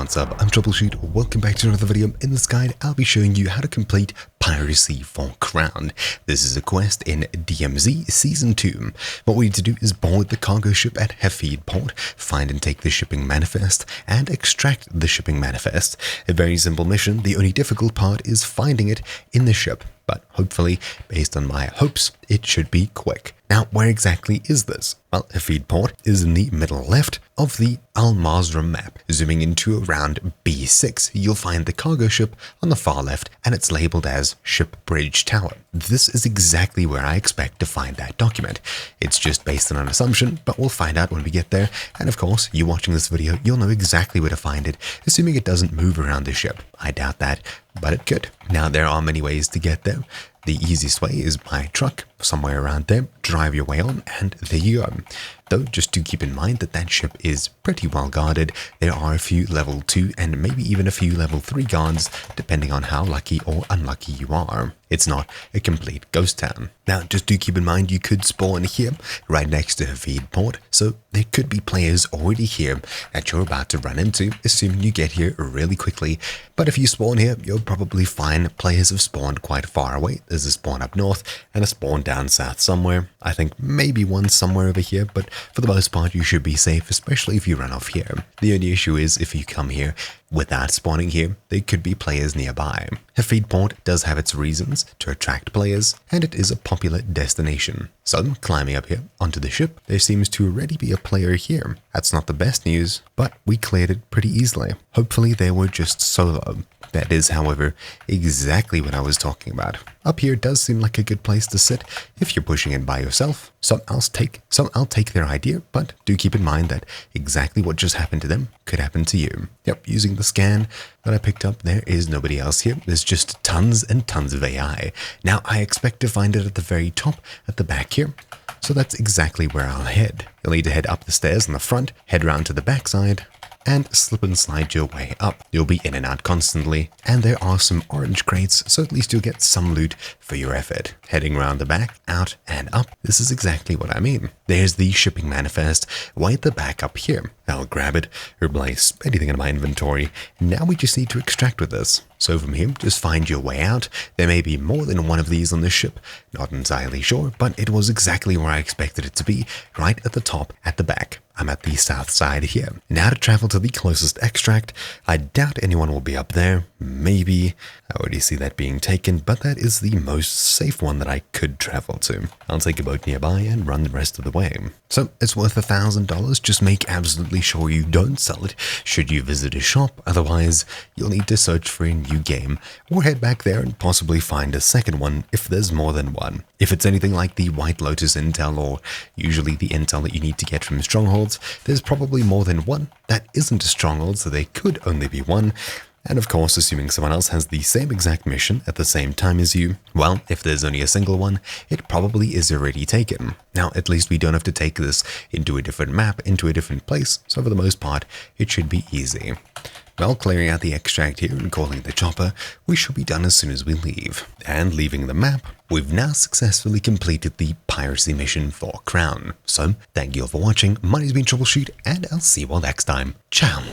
What's up, I'm Troubleshoot. Welcome back to another video. In this guide, I'll be showing you how to complete Piracy for Crown. This is a quest in DMZ Season 2. What we need to do is board the cargo ship at Hafid Port, find and take the shipping manifest, and extract the shipping manifest. A very simple mission. The only difficult part is finding it in the ship. But hopefully, based on my hopes, it should be quick. Now, where exactly is this? Well, Hafid Port is in the middle left of the Al Mazrah map. Zooming into around B6, you'll find the cargo ship on the far left, and it's labeled as Ship Bridge Tower. This is exactly where I expect to find that document. It's just based on an assumption, but we'll find out when we get there. And of course, you watching this video, you'll know exactly where to find it, assuming it doesn't move around the ship. I doubt that, but it could. Now, there are many ways to get there. The easiest way is by truck, somewhere around there, drive your way on, and there you go. Though, just do keep in mind that that ship is pretty well guarded. There are a few level 2 and maybe even a few level 3 guards, depending on how lucky or unlucky you are. It's not a complete ghost town. Now, just do keep in mind you could spawn here, right next to Hafid Port, so there could be players already here that you're about to run into, assuming you get here really quickly. But if you spawn here, you'll probably find players have spawned quite far away. There's a spawn up north and a spawn down south somewhere. I think maybe one somewhere over here, but for the most part, you should be safe, especially if you run off here. The only issue is if you come here without spawning here, there could be players nearby. Hafid Port does have its reasons to attract players, and it is a popular destination. So, climbing up here onto the ship, there seems to already be a player here. That's not the best news, but we cleared it pretty easily. Hopefully they were just solo. That is, however, exactly what I was talking about. Up here does seem like a good place to sit if you're pushing it by yourself. Some I'll take their idea, but do keep in mind that exactly what just happened to them could happen to you. Yep, using the scan that I picked up, there is nobody else here. There's just tons and tons of AI. Now, I expect to find it at the very top, at the back here. So that's exactly where I'll head. You'll need to head up the stairs in the front, head round to the backside, and slip and slide your way up. You'll be in and out constantly, and there are some orange crates, so at least you'll get some loot for your effort. Heading around the back, out and up, this is exactly what I mean. There's the shipping manifest, way at the back up here. I'll grab it, replace anything in my inventory. Now we just need to extract with this. So from here, just find your way out. There may be more than one of these on the ship, not entirely sure, but it was exactly where I expected it to be, right at the top, at the back. I'm at the south side here. Now to travel to the closest extract. I doubt anyone will be up there. Maybe. I already see that being taken, but that is the most safe one that I could travel to. I'll take a boat nearby and run the rest of the way. So it's worth $1,000. Just make absolutely sure you don't sell it should you visit a shop. Otherwise, you'll need to search for a new game or head back there and possibly find a second one if there's more than one. If it's anything like the White Lotus intel or usually the intel that you need to get from strongholds, there's probably more than one. That isn't a stronghold, so there could only be one. And of course, assuming someone else has the same exact mission at the same time as you, well, if there's only a single one, it probably is already taken. Now, at least we don't have to take this into a different map, into a different place, so for the most part, it should be easy. Well, clearing out the extract here and calling the chopper, we should be done as soon as we leave. And leaving the map, we've now successfully completed the Piracy mission for Crown. So, thank you all for watching, my name's been Troubleshoot, and I'll see you all next time. Ciao!